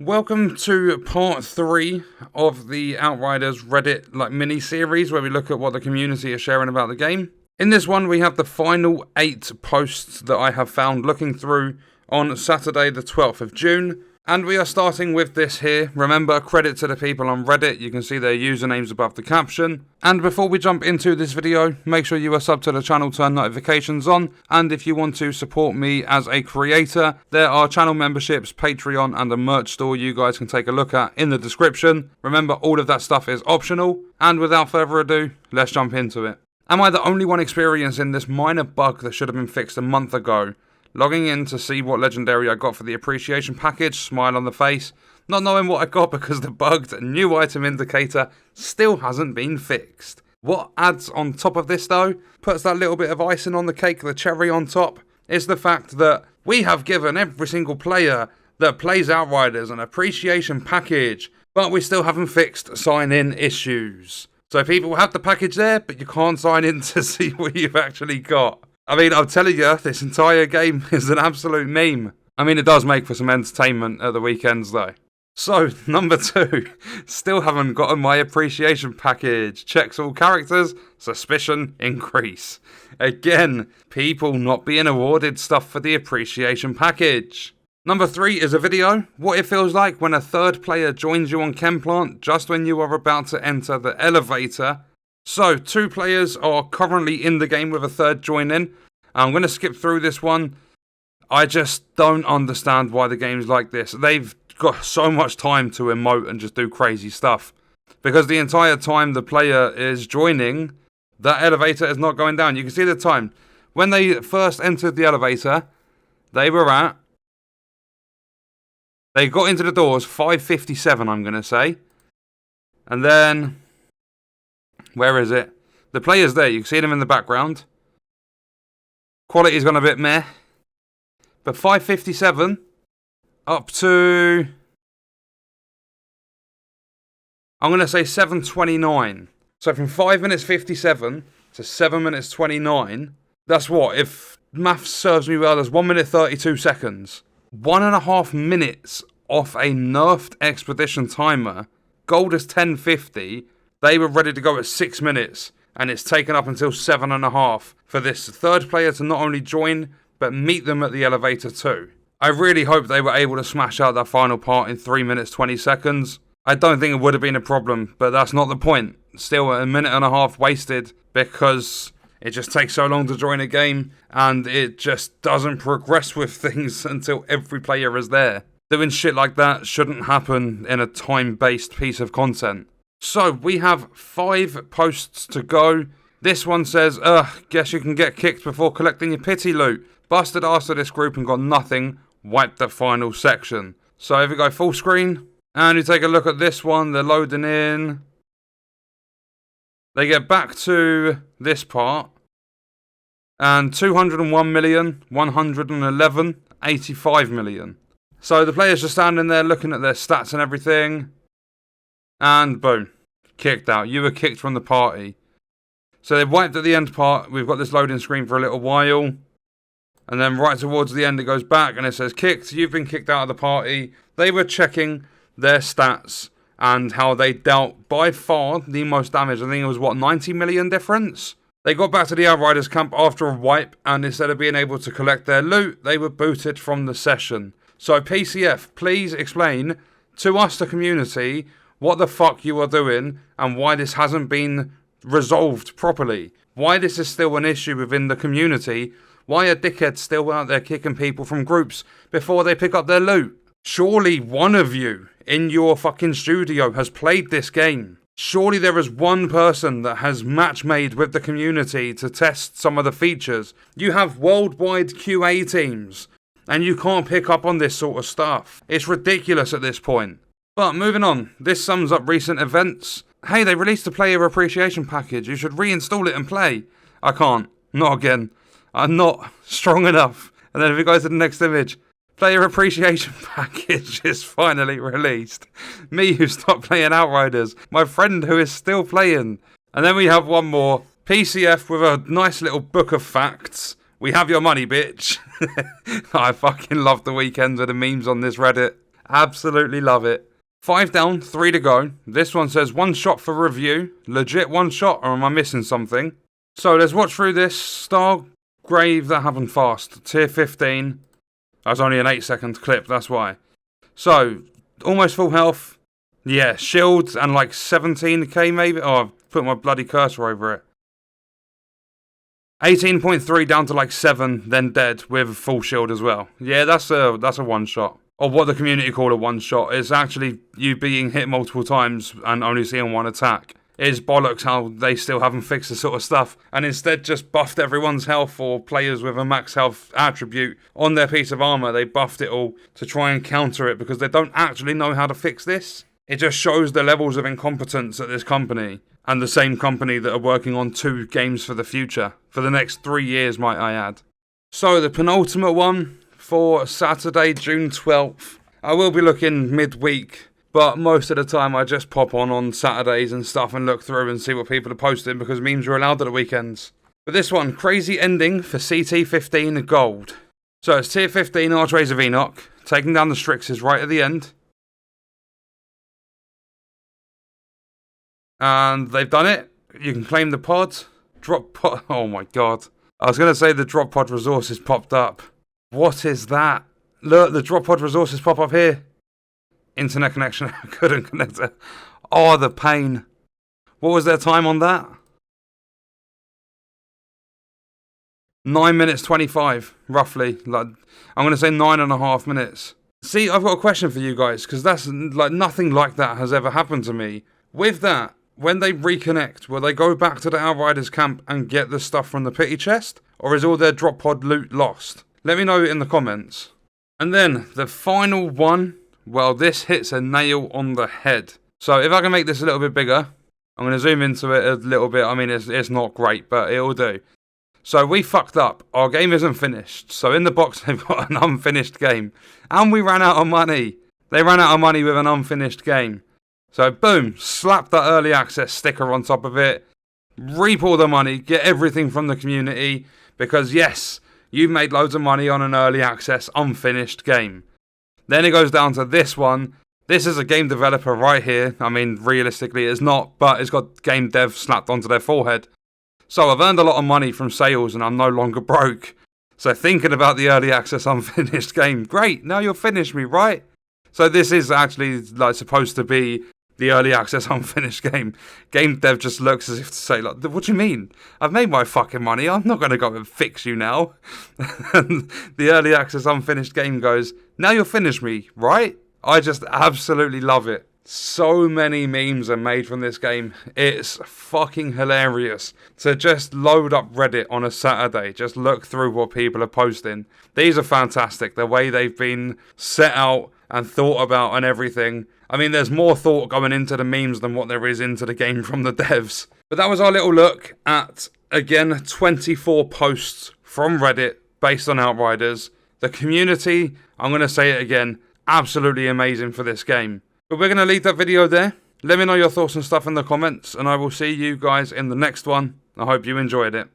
Welcome to part 3 of the Outriders Reddit mini-series where we look at what the community is sharing about the game. In this one we have the final 8 posts that I have found looking through on Saturday the 12th of June. And we are starting with this here. Remember, credit to the people on Reddit, you can see their usernames above the caption. And before we jump into this video, make sure you are subbed to the channel, turn notifications on. And if you want to support me as a creator, there are channel memberships, Patreon and a merch store you guys can take a look at in the description. Remember, all of that stuff is optional. And without further ado, let's jump into it. Am I the only one experiencing this minor bug that should have been fixed a month ago? Logging in to see what legendary I got for the appreciation package, smile on the face, not knowing what I got because the bugged new item indicator still hasn't been fixed. What adds on top of this though, puts that little bit of icing on the cake, the cherry on top, is the fact that we have given every single player that plays Outriders an appreciation package, but we still haven't fixed sign-in issues. So people have the package there, but you can't sign in to see what you've actually got. I mean, I'm telling you, this entire game is an absolute meme. I mean, it does make for some entertainment at the weekends, though. So, number 2. Still haven't gotten my appreciation package. Checks all characters. Suspicion increase. Again, people not being awarded stuff for the appreciation package. Number 3 is a video. What it feels like when a third player joins you on Chemplant just when you are about to enter the elevator. So, 2 players are currently in the game with a third join in. I'm going to skip through this one. I just don't understand why the game's like this. They've got so much time to emote and just do crazy stuff. Because the entire time the player is joining, that elevator is not going down. You can see the time. When they first entered the elevator, they got into the doors 5:57, I'm going to say. And then, where is it? The player's there. You can see them in the background. Quality's gone a bit meh. But 5:57 up to, I'm going to say 7:29. So from 5 minutes 57 to 7 minutes 29, that's what? If maths serves me well, that's 1 minute 32 seconds. 1.5 minutes off a nerfed expedition timer. Gold is 1050. They were ready to go at 6 minutes, and it's taken up until 7.5 for this third player to not only join, but meet them at the elevator too. I really hope they were able to smash out that final part in 3 minutes 20 seconds. I don't think it would have been a problem, but that's not the point. Still, 1.5 minutes wasted because it just takes so long to join a game, and it just doesn't progress with things until every player is there. Doing shit like that shouldn't happen in a time-based piece of content. So, we have 5 posts to go. This one says, guess you can get kicked before collecting your pity loot. Busted ass to this group and got nothing. Wipe the final section. So, if we go full screen, and you take a look at this one, they're loading in. They get back to this part. And 201 million, 111, 85 million. So, the players are standing there looking at their stats and everything. And boom, kicked out. You were kicked from the party. So they've wiped at the end part. We've got this loading screen for a little while. And then right towards the end it goes back and it says kicked. You've been kicked out of the party. They were checking their stats and how they dealt by far the most damage. I think it was 90 million difference? They got back to the Outriders camp after a wipe, and instead of being able to collect their loot, they were booted from the session. So PCF, please explain to us, the community, what the fuck you are doing and why this hasn't been resolved properly. Why this is still an issue within the community. Why are dickheads still out there kicking people from groups before they pick up their loot? Surely one of you in your fucking studio has played this game. Surely there is one person that has match made with the community to test some of the features. You have worldwide QA teams and you can't pick up on this sort of stuff. It's ridiculous at this point. But moving on, this sums up recent events. Hey, they released a player appreciation package. You should reinstall it and play. I can't. Not again. I'm not strong enough. And then if we go to the next image, player appreciation package is finally released. Me who stopped playing Outriders. My friend who is still playing. And then we have one more. PCF with a nice little book of facts. We have your money, bitch. I fucking love the weekends with the memes on this Reddit. Absolutely love it. 5 down, 3 to go. This one says 1 shot for review. Legit 1 shot, or am I missing something? So let's watch through this. Stargrave, that happened fast. Tier 15. That was only an 8-second clip, that's why. So, almost full health. Yeah, shields and like 17k maybe. Oh, I've put my bloody cursor over it. 18.3 down to like 7, then dead with full shield as well. Yeah, that's a 1 shot. Or what the community call a 1 shot. It's actually you being hit multiple times and only seeing 1 attack. It's bollocks how they still haven't fixed this sort of stuff and instead just buffed everyone's health, or players with a max health attribute on their piece of armor. They buffed it all to try and counter it because they don't actually know how to fix this. It just shows the levels of incompetence at this company, and the same company that are working on 2 games for the future, for the next 3 years might I add. So the penultimate one for Saturday, June 12th. I will be looking midweek, but most of the time I just pop on Saturdays and stuff and look through and see what people are posting because memes are allowed at the weekends. But this one, crazy ending for CT15 Gold. So it's tier 15 Archways of Enoch, taking down the Strixes right at the end. And they've done it. You can claim the pod. Drop pod. Oh my god. I was going to say the drop pod resources popped up. What is that? Look, the drop pod resources pop up here. Internet connection. I couldn't connect it. Oh, the pain. What was their time on that? 9 minutes 25, roughly. Like, I'm going to say 9.5 minutes. See, I've got a question for you guys, because that's like nothing like that has ever happened to me. With that, when they reconnect, will they go back to the Outriders camp and get the stuff from the pity chest? Or is all their drop pod loot lost? Let me know in the comments. And then, the final one, well, this hits a nail on the head. So, if I can make this a little bit bigger, I'm going to zoom into it a little bit. I mean, it's not great, but it'll do. So, we fucked up. Our game isn't finished. So, in the box, they've got an unfinished game. And we ran out of money. They ran out of money with an unfinished game. So, boom, slap that early access sticker on top of it. Reap all the money, get everything from the community. Because, yes, you've made loads of money on an early access, unfinished game. Then it goes down to this one. This is a game developer right here. I mean, realistically, it's not, but it's got game dev slapped onto their forehead. So I've earned a lot of money from sales and I'm no longer broke. So thinking about the early access unfinished game, great, now you'll finish me, right? So this is actually like supposed to be the early access unfinished game. Game dev just looks as if to say, like, what do you mean? I've made my fucking money, I'm not going to go and fix you now. And the early access unfinished game goes, now you'll finish me, right? I just absolutely love it. So many memes are made from this game. It's fucking hilarious to just load up Reddit on a Saturday. Just look through what people are posting. These are fantastic. The way they've been set out and thought about and everything. I mean, there's more thought going into the memes than what there is into the game from the devs. But that was our little look at, again, 24 posts from Reddit based on Outriders. The community, I'm going to say it again, absolutely amazing for this game. But we're going to leave that video there. Let me know your thoughts and stuff in the comments, and I will see you guys in the next one. I hope you enjoyed it.